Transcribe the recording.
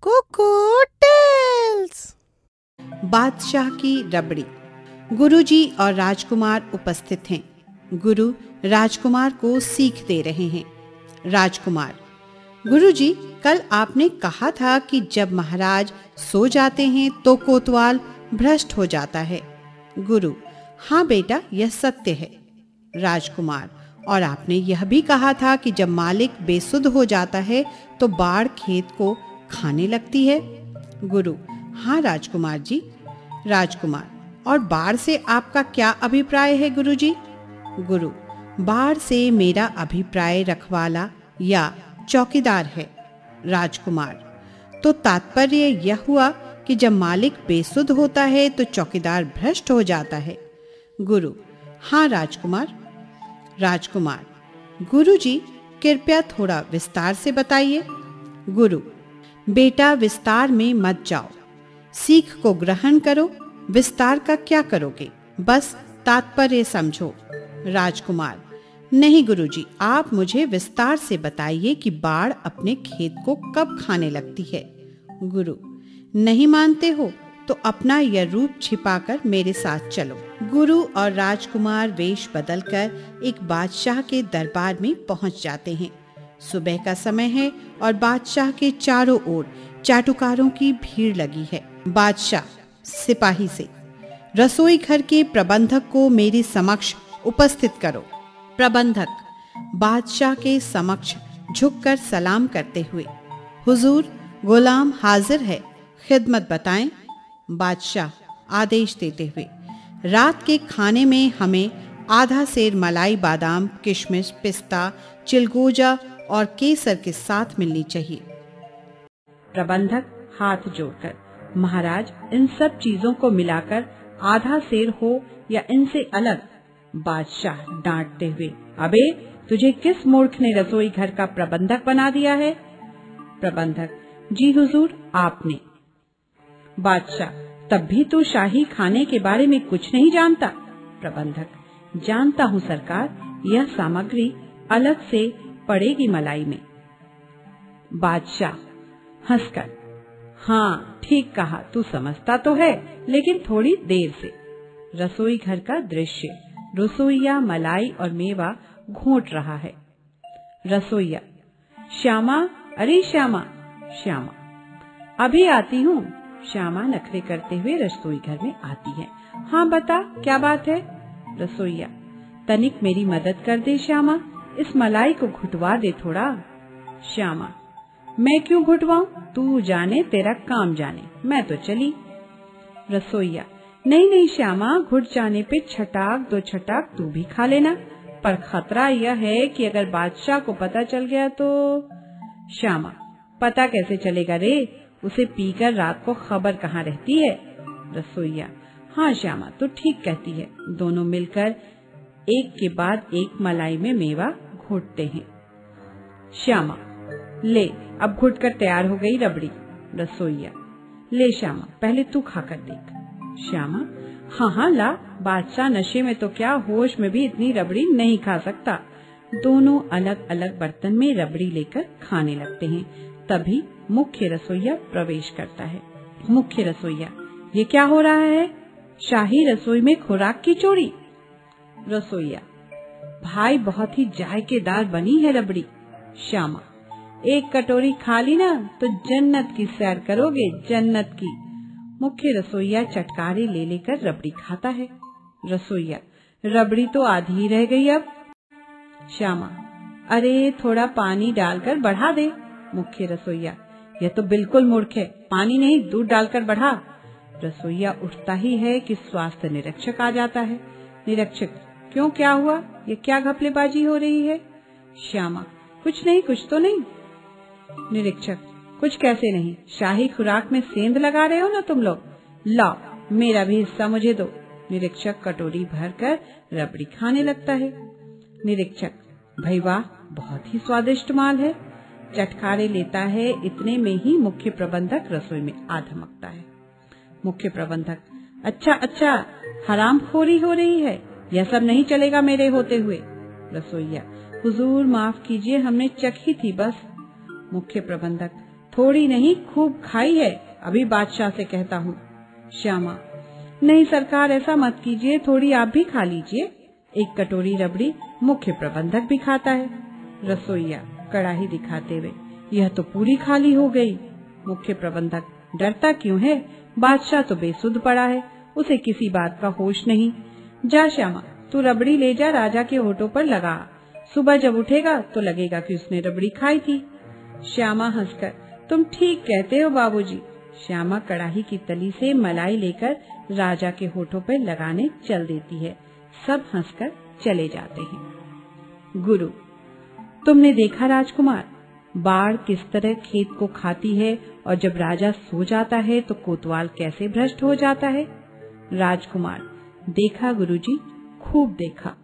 कोकोटेल्स। बादशाह की रबड़ी। गुरुजी और राजकुमार उपस्थित हैं। गुरु राजकुमार को सीख दे रहे हैं। राजकुमार: गुरुजी, कल आपने कहा था कि जब महाराज सो जाते हैं तो कोतवाल भ्रष्ट हो जाता है। गुरु: हाँ बेटा, यह सत्य है। राजकुमार: और आपने यह भी कहा था कि जब मालिक बेसुध हो जाता है तो बाढ़ खेत को खाने लगती है। गुरु: हाँ राजकुमार जी। राजकुमार: और बाढ़ से आपका क्या अभिप्राय है गुरुजी? गुरु: बाढ़ से मेरा अभिप्राय रखवाला या चौकीदार है। राजकुमार: तो तात्पर्य यह हुआ कि जब मालिक बेसुध होता है तो चौकीदार भ्रष्ट हो जाता है। गुरु: हाँ राजकुमार। राजकुमार: गुरुजी, कृपया थोड़ा विस्तार से बताइए। गुरु: बेटा, विस्तार में मत जाओ, सीख को ग्रहण करो। विस्तार का क्या करोगे, बस तात्पर्य समझो। राजकुमार: नहीं गुरुजी, आप मुझे विस्तार से बताइए कि बाढ़ अपने खेत को कब खाने लगती है। गुरु: नहीं मानते हो तो अपना यह रूप छिपाकर मेरे साथ चलो। गुरु और राजकुमार वेश बदलकर एक बादशाह के दरबार में पहुंच जाते हैं। सुबह का समय है और बादशाह के चारों ओर चाटुकारों की भीड़ लगी है। बादशाह सिपाही से: रसोई घर के प्रबंधक को मेरे समक्ष उपस्थित करो। प्रबंधक बादशाह के समक्ष झुककर सलाम करते हुए: हुजूर, गुलाम हाजिर है, खिदमत बताएं। बादशाह आदेश देते हुए: रात के खाने में हमें आधा सेर मलाई बादाम, किशमिश, पिस्ता, चिलगोजा और केसर के साथ मिलनी चाहिए। प्रबंधक हाथ जोड़कर: महाराज, इन सब चीजों को मिलाकर आधा सेर हो या इनसे अलग। बादशाह डांटते हुए: अबे, तुझे किस मूर्ख ने रसोई घर का प्रबंधक बना दिया है? प्रबंधक: जी हुजूर, आपने। बादशाह: तब भी तू शाही खाने के बारे में कुछ नहीं जानता? प्रबंधक: जानता हूँ सरकार, यह सामग्री अलग से पड़ेगी मलाई में। बादशाह हंसकर: हाँ ठीक कहा, तू समझता तो है, लेकिन थोड़ी देर से। रसोई घर का दृश्य। रसोइया मलाई और मेवा घोंट रहा है। रसोइया: श्यामा, अरे श्यामा। श्यामा: अभी आती हूँ। श्यामा नखरे करते हुए रसोई घर में आती है। हाँ बता, क्या बात है? रसोइया: तनिक मेरी मदद कर दे श्यामा, इस मलाई को घुटवा दे थोड़ा। श्यामा: मैं क्यों घुटवाऊं? तू जाने, तेरा काम जाने, मैं तो चली। रसोइया: नहीं नहीं श्यामा, घुट जाने पे छटाक दो छटाक तू भी खा लेना, पर खतरा यह है कि अगर बादशाह को पता चल गया तो। श्यामा: पता कैसे चलेगा रे, उसे पीकर रात को खबर कहाँ रहती है। रसोइया: हाँ श्यामा, तो ठीक कहती है। दोनों मिलकर एक के बाद एक मलाई में मेवा घोटते हैं। श्यामा: ले, अब घुटकर तैयार हो गई रबड़ी। रसोइया: ले श्यामा, पहले तू खाकर देख। श्यामा: हाँ हाँ ला, बादशाह नशे में तो क्या, होश में भी इतनी रबड़ी नहीं खा सकता। दोनों अलग अलग बर्तन में रबड़ी लेकर खाने लगते हैं। तभी मुख्य रसोइया प्रवेश करता है। मुख्य रसोइया: ये क्या हो रहा है? शाही रसोई में खुराक की चोरी। रसोइया: भाई, बहुत ही जायकेदार बनी है रबड़ी। श्यामा: एक कटोरी खा ली ना तो जन्नत की सैर करोगे, जन्नत की। मुख्य रसोइया चटकारे ले लेकर रबड़ी खाता है। रसोइया: रबड़ी तो आधी ही रह गई अब। श्यामा: अरे थोड़ा पानी डालकर बढ़ा दे। मुख्य रसोइया: यह तो बिल्कुल मूर्ख है, पानी नहीं दूध डालकर बढ़ा। रसोइया उठता ही है कि स्वास्थ्य निरीक्षक आ जाता है। निरीक्षक: क्यों, क्या हुआ? ये क्या घपलेबाजी हो रही है? श्यामा: कुछ नहीं, कुछ तो नहीं। निरीक्षक: कुछ कैसे नहीं, शाही खुराक में सेंध लगा रहे हो ना तुम लोग। लाओ, मेरा भी हिस्सा मुझे दो। निरीक्षक कटोरी भरकर रबड़ी खाने लगता है। निरीक्षक: भाई वाह, बहुत ही स्वादिष्ट माल है। चटखारे लेता है, इतने में ही मुख्य प्रबंधक रसोई में आ धमकता है। मुख्य प्रबंधक: अच्छा अच्छा, हरामखोरी हो रही है, यह सब नहीं चलेगा मेरे होते हुए। रसोइया: हुजूर माफ कीजिए, हमने चखी थी बस। मुख्य प्रबंधक: थोड़ी नहीं खूब खाई है, अभी बादशाह से कहता हूँ। श्यामा, नहीं सरकार, ऐसा मत कीजिए, थोड़ी आप भी खा लीजिए। एक कटोरी रबड़ी मुख्य प्रबंधक भी खाता है। रसोइया कड़ाही दिखाते हुए, यह तो पूरी खाली हो गई। मुख्य प्रबंधक, डरता क्यों है, बादशाह तो बेसुध पड़ा है, उसे किसी बात का होश नहीं। जा श्यामा, तू रबड़ी ले जा, राजा के होठों पर लगा, सुबह जब उठेगा तो लगेगा कि उसने रबड़ी खाई थी। श्यामा हंसकर, तुम ठीक कहते हो बाबूजी। श्यामा कड़ाही की तली से मलाई लेकर राजा के होठों पर लगाने चल देती है। सब हंसकर चले जाते हैं। गुरु, तुमने देखा राजकुमार, बाढ़ किस तरह खेत को खाती है और जब राजा सो जाता है तो कोतवाल कैसे भ्रष्ट हो जाता है। राजकुमार, देखा गुरुजी, खूब देखा।